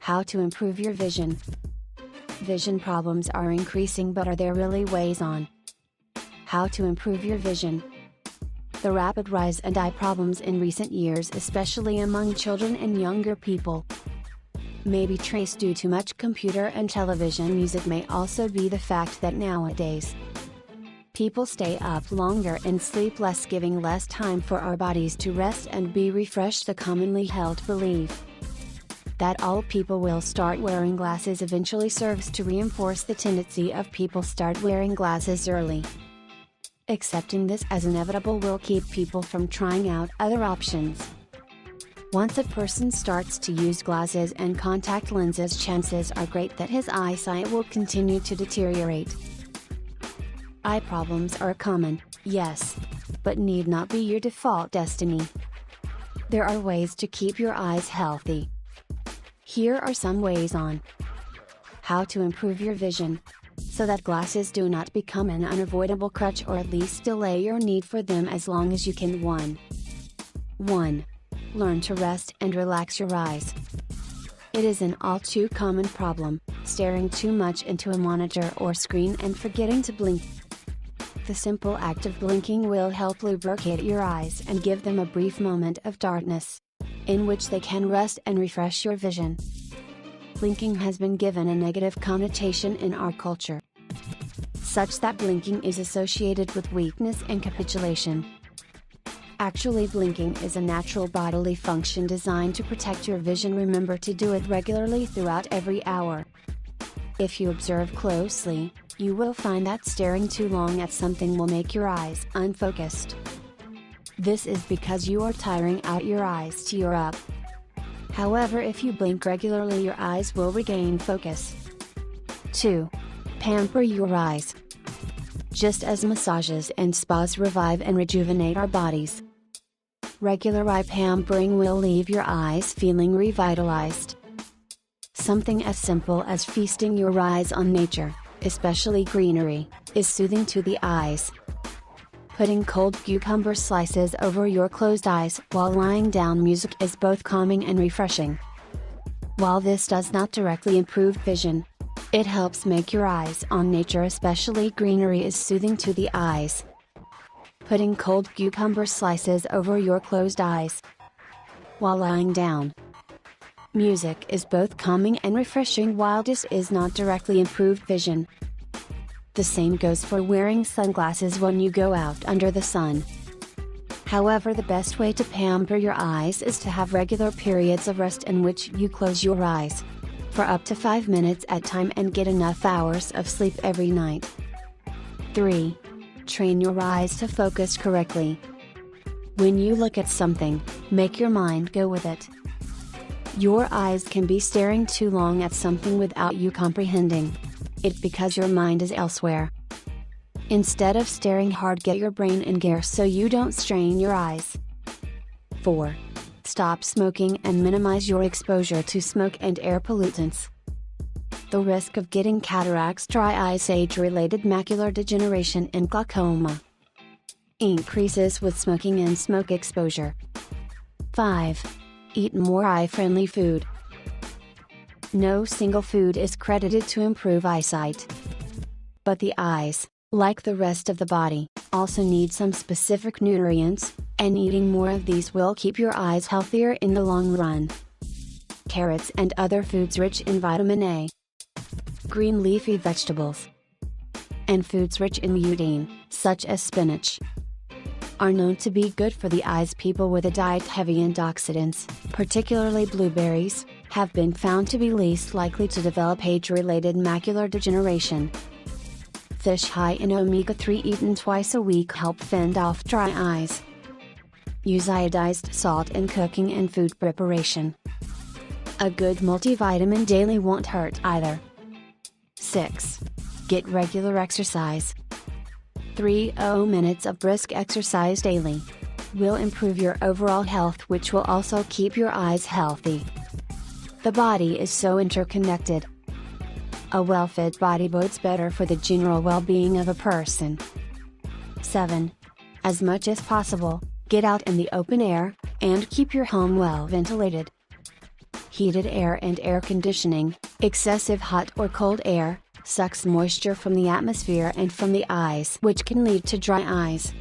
How to improve your vision. Vision problems are increasing, but are there really ways on? How to improve your vision. The rapid rise in eye problems in recent years, especially among children and younger people, may be traced due to much computer and television. Music may also be the fact that nowadays people stay up longer and sleep less, giving less time for our bodies to rest and be refreshed. The commonly held belief that all people will start wearing glasses eventually serves to reinforce the tendency of people start wearing glasses early. Accepting this as inevitable will keep people from trying out other options. Once a person starts to use glasses and contact lenses, chances are great that his eyesight will continue to deteriorate. Eye problems are common, yes, but need not be your default destiny. There are ways to keep your eyes healthy. Here are some ways on how to improve your vision, so that glasses do not become an unavoidable crutch, or at least delay your need for them as long as you can. 1. Learn to rest and relax your eyes. It is an all too common problem, staring too much into a monitor or screen and forgetting to blink. The simple act of blinking will help lubricate your eyes and give them a brief moment of darkness, in which they can rest and refresh your vision. Blinking has been given a negative connotation in our culture, such that blinking is associated with weakness and capitulation. Actually, blinking is a natural bodily function designed to protect your vision. Remember to do it regularly throughout every hour. If you observe closely, you will find that staring too long at something will make your eyes unfocused. This is because you are tiring out your eyes to tear up. However, if you blink regularly, your eyes will regain focus. 2. Pamper your eyes. Just as massages and spas revive and rejuvenate our bodies, regular eye pampering will leave your eyes feeling revitalized. Something as simple as feasting your eyes on nature, especially greenery, is soothing to the eyes. Putting cold cucumber slices over your closed eyes while lying down. Music is both calming and refreshing. While this does not directly improve vision, it helps make your eyes on nature, especially greenery, is soothing to the eyes. Putting cold cucumber slices over your closed eyes while lying down. Music is both calming and refreshing. While this is not directly improved vision, the same goes for wearing sunglasses when you go out under the sun. However, the best way to pamper your eyes is to have regular periods of rest in which you close your eyes for up to 5 minutes at a time and get enough hours of sleep every night. 3. Train your eyes to focus correctly. When you look at something, make your mind go with it. Your eyes can be staring too long at something without you comprehending it because your mind is elsewhere. Instead of staring hard, get your brain in gear so you don't strain your eyes. 4. Stop smoking and minimize your exposure to smoke and air pollutants. The risk of getting cataracts, dry eyes, age-related macular degeneration, and glaucoma increases with smoking and smoke exposure. 5. Eat more eye-friendly food. No single food is credited to improve eyesight, but the eyes, like the rest of the body, also need some specific nutrients, and eating more of these will keep your eyes healthier in the long run. Carrots and other foods rich in vitamin A, green leafy vegetables, and foods rich in lutein, such as spinach, are known to be good for the eyes. People with a diet heavy in antioxidants, particularly blueberries, have been found to be least likely to develop age-related macular degeneration. Fish high in omega-3 eaten twice a week help fend off dry eyes. Use iodized salt in cooking and food preparation. A good multivitamin daily won't hurt either. 6. Get regular exercise. 30 minutes of brisk exercise daily will improve your overall health, which will also keep your eyes healthy. The body is so interconnected. A well-fed body bodes better for the general well-being of a person. 7. As much as possible, get out in the open air, and keep your home well ventilated. Heated air and air conditioning, excessive hot or cold air, sucks moisture from the atmosphere and from the eyes, which can lead to dry eyes.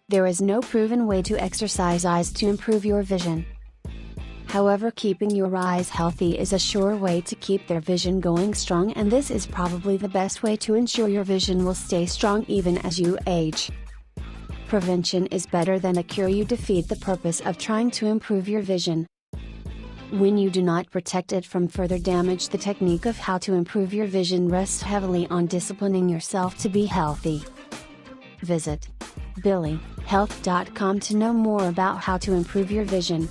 There is no proven way to exercise eyes to improve your vision. However, keeping your eyes healthy is a sure way to keep their vision going strong, and this is probably the best way to ensure your vision will stay strong even as you age. Prevention is better than a cure. You defeat the purpose of trying to improve your vision when you do not protect it from further damage. The technique of how to improve your vision rests heavily on disciplining yourself to be healthy. Visit BilliHealth.com to know more about how to improve your vision.